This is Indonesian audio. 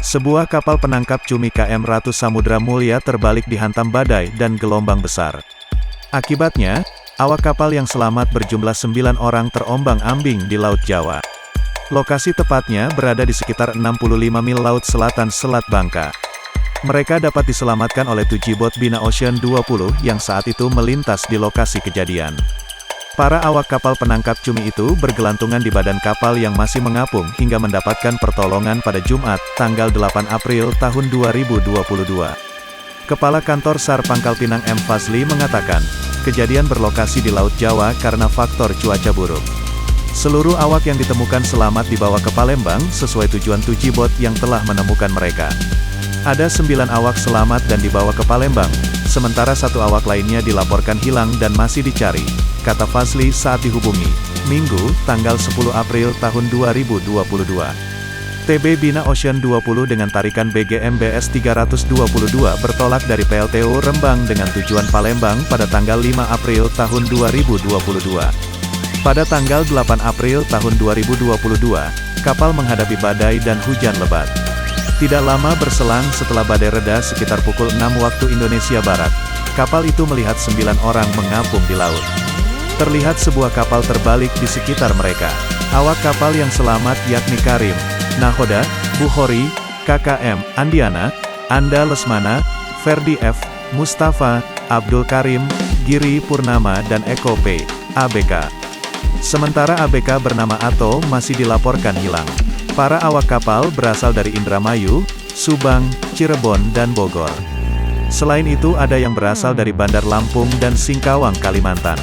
Sebuah kapal penangkap cumi KM Ratu Samudra Mulia terbalik dihantam badai dan gelombang besar. Akibatnya, awak kapal yang selamat berjumlah 9 orang terombang-ambing di Laut Jawa. Lokasi tepatnya berada di sekitar 65 mil laut selatan Selat Bangka. Mereka dapat diselamatkan oleh tugboat Bina Ocean 20 yang saat itu melintas di lokasi kejadian. Para awak kapal penangkap cumi itu bergelantungan di badan kapal yang masih mengapung hingga mendapatkan pertolongan pada Jumat, tanggal 8 April tahun 2022. Kepala Kantor SAR Pangkal Pinang M. Fazli mengatakan, kejadian berlokasi di Laut Jawa karena faktor cuaca buruk. Seluruh awak yang ditemukan selamat dibawa ke Palembang sesuai tujuan tugboat yang telah menemukan mereka. Ada 9 awak selamat dan dibawa ke Palembang, sementara 1 awak lainnya dilaporkan hilang dan masih dicari, kata Fazli saat dihubungi, Minggu, tanggal 10 April tahun 2022. TB Bina Ocean 20 dengan tarikan BGMBS 322 bertolak dari PLTU Rembang dengan tujuan Palembang pada tanggal 5 April tahun 2022. Pada tanggal 8 April tahun 2022, kapal menghadapi badai dan hujan lebat. Tidak lama berselang setelah badai reda sekitar pukul 6 waktu Indonesia Barat, kapal itu melihat 9 orang mengapung di laut. Terlihat sebuah kapal terbalik di sekitar mereka. Awak kapal yang selamat yakni Karim, Nahoda, Bukhori, KKM, Andiana, Anda Lesmana, Ferdi F, Mustafa, Abdul Karim, Giri Purnama dan Eko P, ABK. Sementara ABK bernama Ato masih dilaporkan hilang. Para awak kapal berasal dari Indramayu, Subang, Cirebon dan Bogor. Selain itu ada yang berasal dari Bandar Lampung dan Singkawang, Kalimantan.